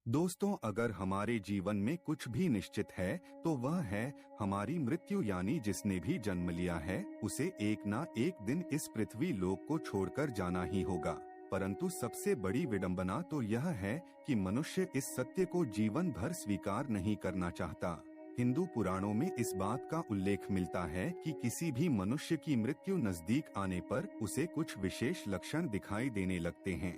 दोस्तों, अगर हमारे जीवन में कुछ भी निश्चित है तो वह है हमारी मृत्यु। यानी जिसने भी जन्म लिया है उसे एक ना एक दिन इस पृथ्वी लोक को छोड़कर जाना ही होगा। परंतु सबसे बड़ी विडंबना तो यह है कि मनुष्य इस सत्य को जीवन भर स्वीकार नहीं करना चाहता। हिंदू पुराणों में इस बात का उल्लेख मिलता है कि किसी भी मनुष्य की मृत्यु नजदीक आने पर उसे कुछ विशेष लक्षण दिखाई देने लगते हैं,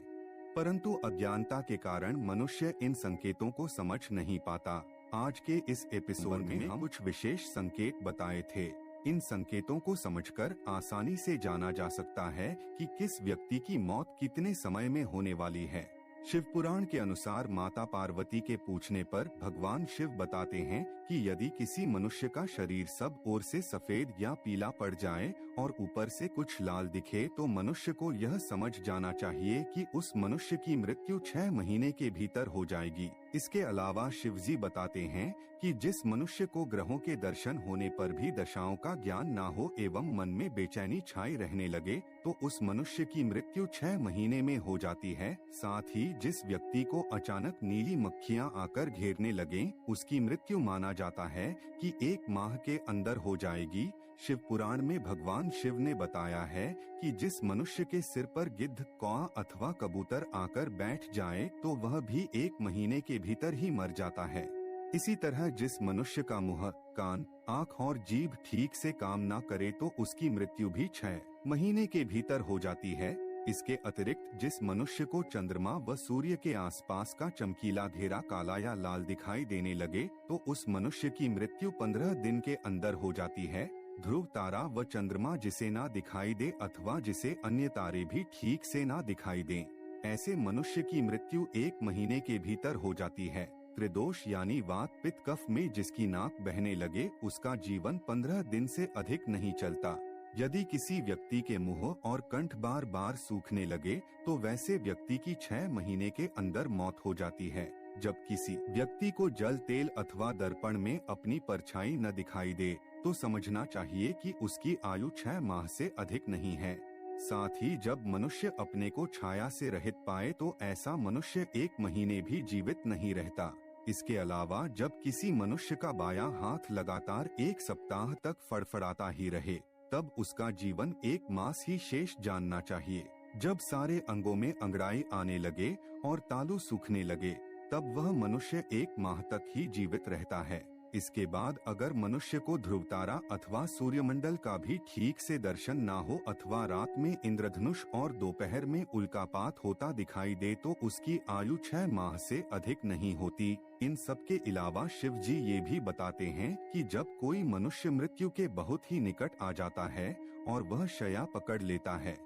परंतु अज्ञानता के कारण मनुष्य इन संकेतों को समझ नहीं पाता। आज के इस एपिसोड में हम कुछ विशेष संकेत बताए थे। इन संकेतों को समझकर आसानी से जाना जा सकता है कि किस व्यक्ति की मौत कितने समय में होने वाली है। शिव पुराण के अनुसार माता पार्वती के पूछने पर भगवान शिव बताते हैं कि यदि किसी मनुष्य का शरीर सब ओर से सफेद या पीला पड़ जाए और ऊपर से कुछ लाल दिखे तो मनुष्य को यह समझ जाना चाहिए कि उस मनुष्य की मृत्यु 6 महीने के भीतर हो जाएगी। इसके अलावा शिवजी बताते हैं कि जिस मनुष्य को ग्रहों के दर्शन होने पर भी दशाओं का ज्ञान ना हो एवं मन में बेचैनी छाई रहने लगे तो उस मनुष्य की मृत्यु 6 महीने में हो जाती है। साथ ही जिस व्यक्ति को अचानक नीली मक्खियां आकर घेरने लगे उसकी मृत्यु माना जाता है कि 1 माह के अंदर हो जाएगी। शिव पुराण में भगवान शिव ने बताया है कि जिस मनुष्य के सिर पर गिद्ध, कौआ अथवा कबूतर आकर बैठ जाए तो वह भी 1 महीने के भीतर ही मर जाता है। इसी तरह जिस मनुष्य का मुंह, कान, आँख और जीभ ठीक से काम ना करे तो उसकी मृत्यु भी 6 महीने के भीतर हो जाती है। इसके अतिरिक्त जिस मनुष्य को चंद्रमा व सूर्य के आसपास का चमकीला घेरा काला या लाल दिखाई देने लगे तो उस मनुष्य की मृत्यु 15 दिन के अंदर हो जाती है। ध्रुव तारा व चंद्रमा जिसे ना दिखाई दे अथवा जिसे अन्य तारे भी ठीक से ना दिखाई दें, ऐसे मनुष्य की मृत्यु 1 महीने के भीतर हो जाती है। त्रिदोष यानी वात, पित्त, कफ में जिसकी नाक बहने लगे उसका जीवन 15 दिन से अधिक नहीं चलता। यदि किसी व्यक्ति के मुंह और कंठ बार बार सूखने लगे तो वैसे व्यक्ति की 6 महीने के अंदर मौत हो जाती है। जब किसी व्यक्ति को जल, तेल अथवा दर्पण में अपनी परछाई न दिखाई दे तो समझना चाहिए कि उसकी आयु 6 माह से अधिक नहीं है। साथ ही जब मनुष्य अपने को छाया से रहित पाए तो ऐसा मनुष्य 1 महीने भी जीवित नहीं रहता। इसके अलावा जब किसी मनुष्य का बायां हाथ लगातार 1 सप्ताह तक फड़फड़ाता ही रहे तब उसका जीवन 1 मास ही शेष जानना चाहिए। जब सारे अंगों में अंगड़ाई आने लगे और तालू सूखने लगे तब वह मनुष्य 1 माह तक ही जीवित रहता है। इसके बाद अगर मनुष्य को ध्रुव तारा अथवा सूर्यमंडल का भी ठीक से दर्शन ना हो अथवा रात में इंद्रधनुष और दोपहर में उल्कापात होता दिखाई दे तो उसकी आयु 6 माह से अधिक नहीं होती। इन सब के अलावा शिव जी ये भी बताते हैं कि जब कोई मनुष्य मृत्यु के बहुत ही निकट आ जाता है और वह शया पकड़ लेता है,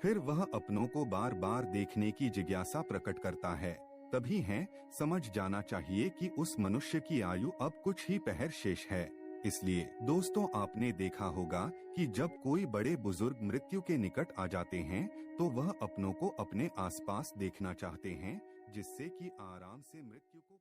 फिर वह अपनों को बार बार देखने की जिज्ञासा प्रकट करता है, तभी है समझ जाना चाहिए कि उस मनुष्य की आयु अब कुछ ही पहर शेष है। इसलिए दोस्तों, आपने देखा होगा कि जब कोई बड़े बुजुर्ग मृत्यु के निकट आ जाते हैं तो वह अपनों को अपने आसपास देखना चाहते हैं जिससे कि आराम से मृत्यु को